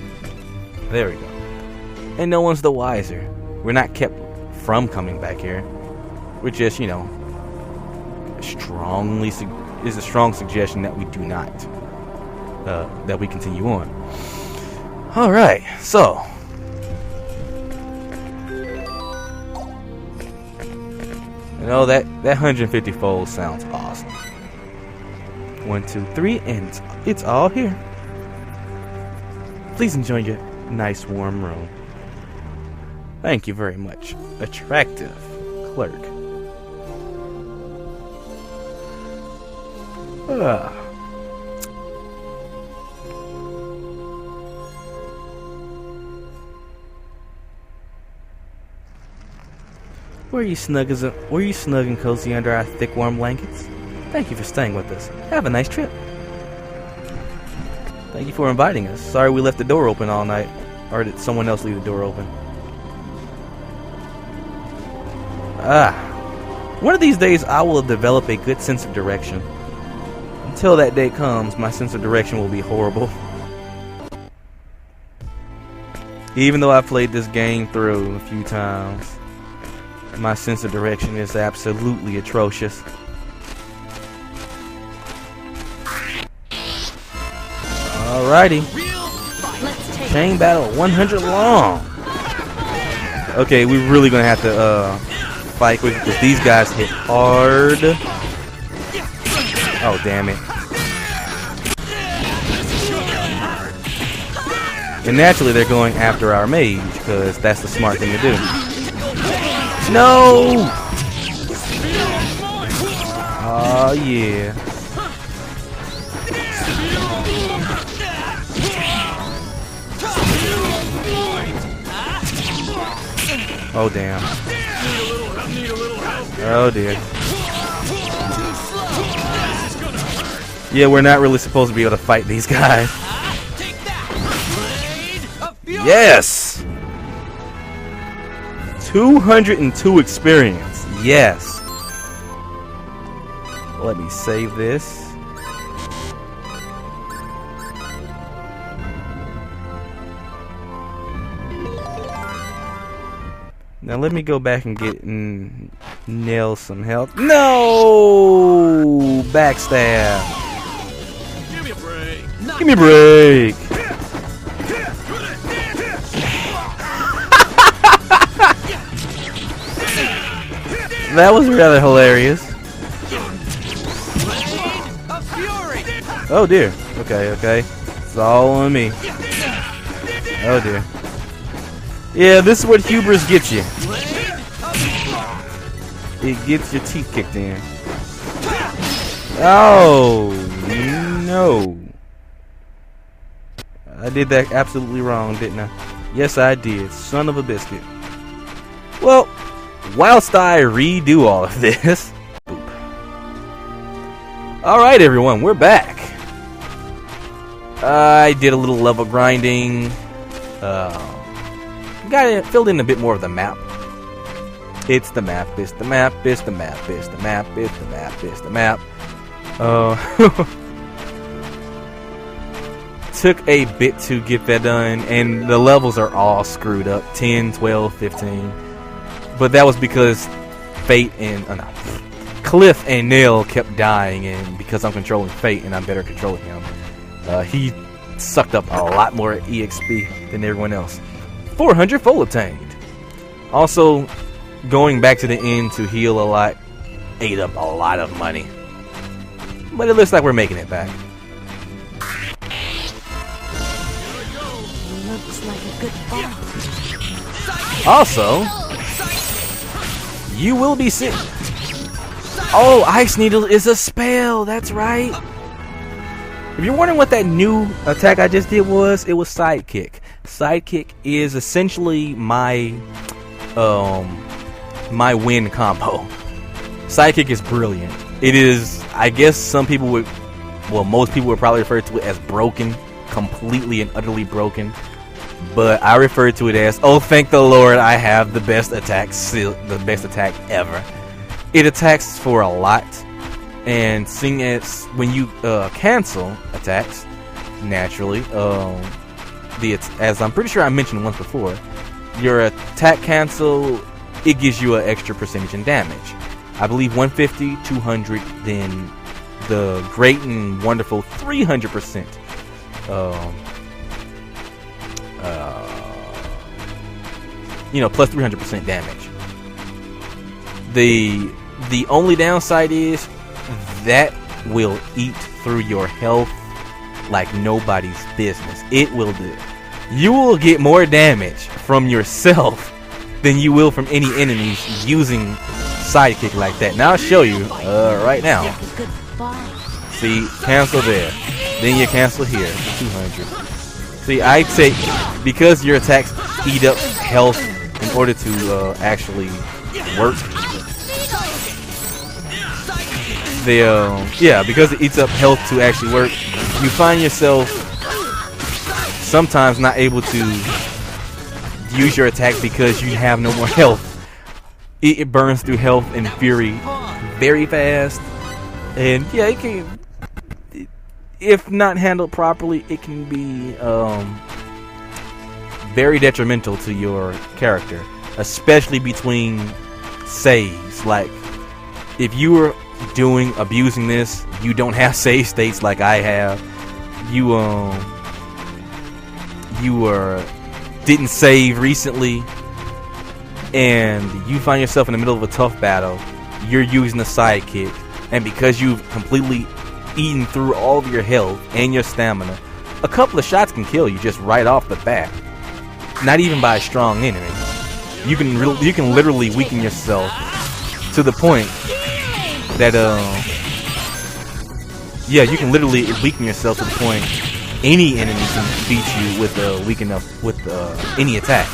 There we go. And no one's the wiser. We're not kept from coming back here. We're just, you know, is a strong suggestion that we do not. That we continue on. Alright, so. You know, that 150 fold sounds awesome. 1, 2, 3, and it's all here. Please enjoy your nice warm room. Thank you very much, attractive clerk. Were you snug and cozy under our thick, warm blankets? Thank you for staying with us. Have a nice trip. Thank you for inviting us. Sorry we left the door open all night. Or did someone else leave the door open? One of these days I will develop a good sense of direction. Until that day comes, my sense of direction will be horrible. Even though I played this game through a few times, my sense of direction is absolutely atrocious. Alrighty. Chain battle 100 long. Okay, we're really gonna have to fight quick because these guys hit hard. Oh, damn it. And naturally they're going after our mage because that's the smart thing to do. No! Oh yeah. Oh damn. Oh dear. Yeah, we're not really supposed to be able to fight these guys. Yes! 202 experience. Yes. Let me save this. Now let me go back and get nail some health. No! Backstab. Give me a break. Give me a break. That was rather hilarious. Oh dear. Okay, okay. It's all on me. Oh dear. Yeah, this is what hubris gets you. It gets your teeth kicked in. Oh, no. I did that absolutely wrong, didn't I? Yes, I did. Son of a biscuit. Well, whilst I redo all of this. Alright, everyone, we're back. I did a little level grinding. Filled in a bit more of the map. It's the map, it's the map, it's the map, it's the map, it's the map, it's the map. Took a bit to get that done, and the levels are all screwed up. 10, 12, 15. But that was because Fate and Cliff and Neil kept dying, and because I'm controlling Fate and I'm better controlling him, he sucked up a lot more EXP than everyone else. 400 full obtained. Also, going back to the end to heal a lot ate up a lot of money. But it looks like we're making it back. Looks like a good bomb. Also, you will be sick. Oh, Ice Needle is a spell. That's right. If you're wondering what that new attack I just did was, it was Sidekick. Sidekick is essentially my my win combo. Sidekick is brilliant. It is, I guess some people would, well, most people would probably refer to it as broken, completely and utterly broken. But I refer to it as, oh, thank the Lord, I have the best attack, the best attack ever. It attacks for a lot, and seeing as when you cancel attacks, naturally, as I'm pretty sure I mentioned once before, your attack cancel, it gives you an extra percentage in damage. I believe 150, 200, then the great and wonderful 300%. Plus 300% damage. The only downside is that will eat through your health like nobody's business. It will do. You will get more damage from yourself than you will from any enemies using Sidekick like that. Now I'll show you right now. See, cancel there. Then you cancel here. 200. See, I take, because your attacks eat up health in order to actually work. Because it eats up health to actually work, you find yourself sometimes not able to use your attack because you have no more health. It burns through health and fury very fast, and yeah, it can, if not handled properly, it can be very detrimental to your character, especially between saves. Like, if you were abusing this, you don't have save states like I have. You didn't save recently, and you find yourself in the middle of a tough battle. You're using a sidekick, and because you've completely eaten through all of your health and your stamina, a couple of shots can kill you just right off the bat. Not even by a strong enemy. You can literally weaken yourself to the point that you can literally weaken yourself to the point any enemy can beat you with any attack.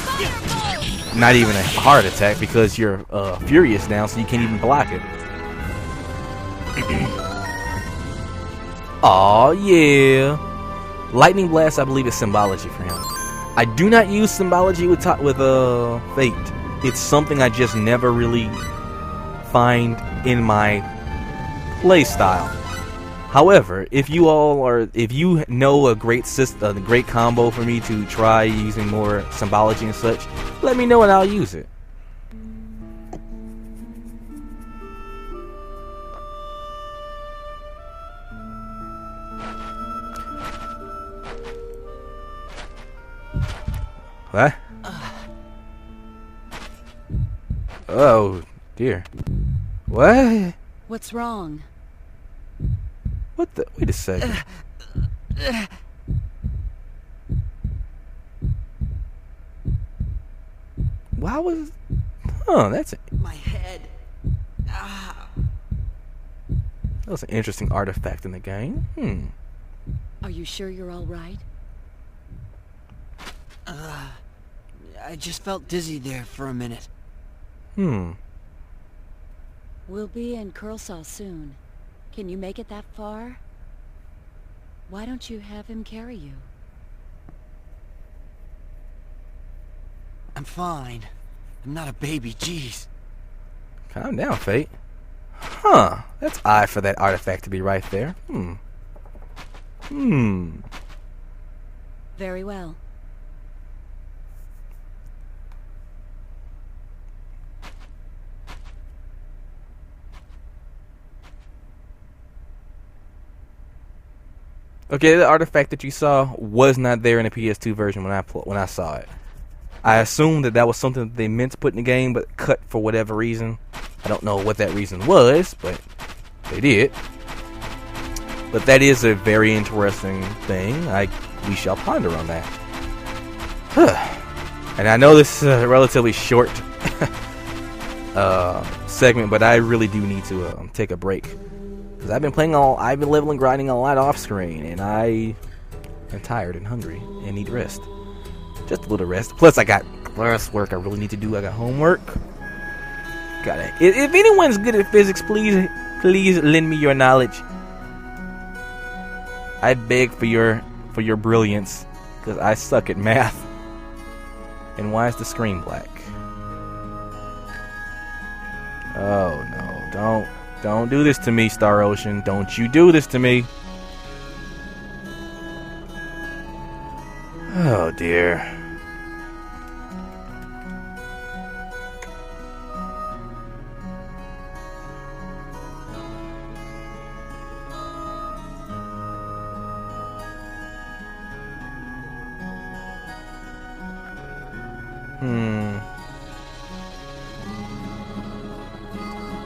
Not even a hard attack, because you're furious now, so you can't even block it. Aw, yeah. Lightning Blast, I believe, is symbology for him. I do not use symbology with Fate. It's something I just never really find in my play style. However, if you know a great great combo for me to try using more symbology and such, let me know and I'll use it. What? Oh dear. What? What's wrong? What the? Wait a second. Why was? Huh? That's it. My head. Ah. That was an interesting artifact in the game. Are you sure you're all right? I just felt dizzy there for a minute. We'll be in Curlsaw soon. Can you make it that far? Why don't you have him carry you? I'm fine. I'm not a baby, jeez. Calm down, Fate. Huh. That's odd for that artifact to be right there. Very well. Okay, the artifact that you saw was not there in the PS2 version when I saw it. I assumed that was something that they meant to put in the game, but cut for whatever reason. I don't know what that reason was, but they did. But that is a very interesting thing. We shall ponder on that. And I know this is a relatively short segment, but I really do need to take a break. Because I've been leveling, grinding a lot off screen, and I am tired and hungry and need rest. Just a little rest. Plus, I got classwork I really need to do. I got homework. Got it. If anyone's good at physics, please lend me your knowledge. I beg for your brilliance, because I suck at math. And why is the screen black? Oh no! Don't do this to me, Star Ocean. Don't you do this to me. Oh dear.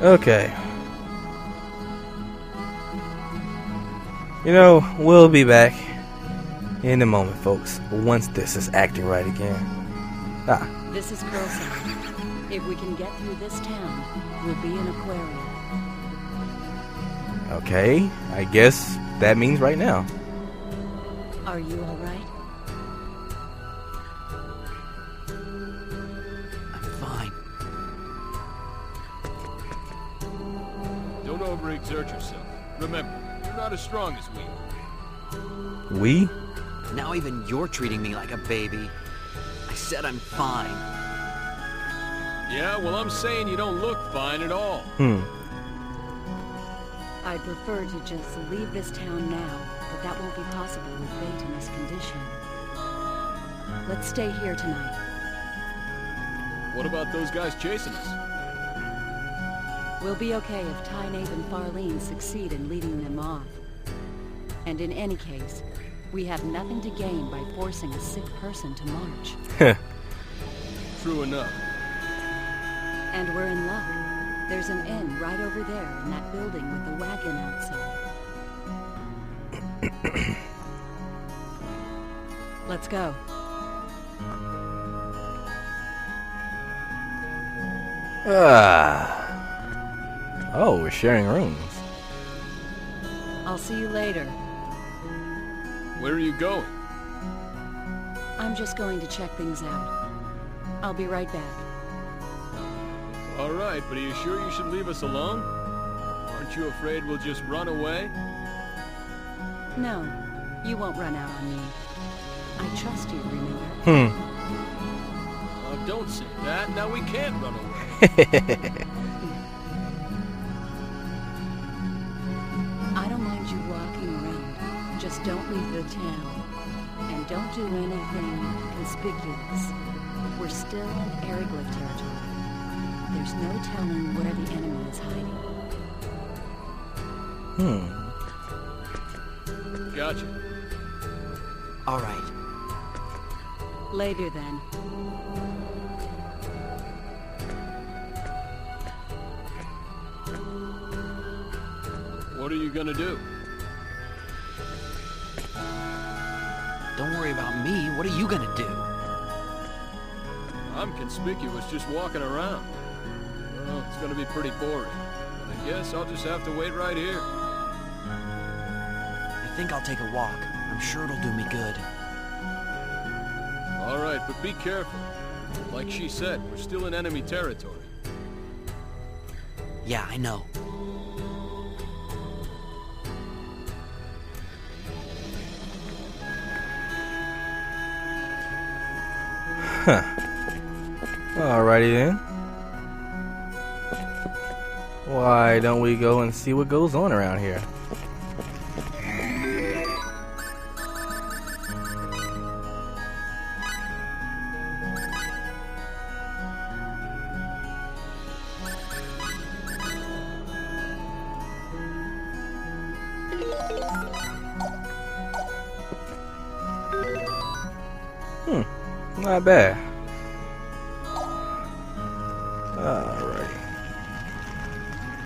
Okay. You know, we'll be back in a moment, folks, once this is acting right again. This is Curlsaw. If we can get through this town, we'll be in Aquaria. Okay, I guess that means right now. Are you all right? I'm fine. Don't overexert yourself. Remember, you're not as strong as we are. We? Now even you're treating me like a baby. I said I'm fine. Yeah, well, I'm saying you don't look fine at all. I'd prefer to just leave this town now, but that won't be possible with Fate in this condition. Let's stay here tonight. What about those guys chasing us? We'll be okay if Tynape and Farlene succeed in leading them off. And in any case, we have nothing to gain by forcing a sick person to march. True enough. And we're in luck. There's an inn right over there in that building with the wagon outside. Let's go. Oh, we're sharing rooms. I'll see you later. Where are you going? I'm just going to check things out. I'll be right back. All right, but are you sure you should leave us alone? Aren't you afraid we'll just run away? No, you won't run out on me. I trust you, remember? Oh, don't say that. Now we can't run away. I don't mind you walking around. Just don't leave the town. And don't do anything conspicuous. We're still in Ariglyph territory. There's no telling where the enemy is hiding. Gotcha. All right. Later, then. What are you gonna do? Don't worry about me. What are you gonna do? I'm conspicuous just walking around. Well, it's gonna be pretty boring. I guess I'll just have to wait right here. I think I'll take a walk. I'm sure it'll do me good. All right, but be careful. Like she said, we're still in enemy territory. Yeah, I know. Alrighty then. Why don't we go and see what goes on around here? Not bad. Alright.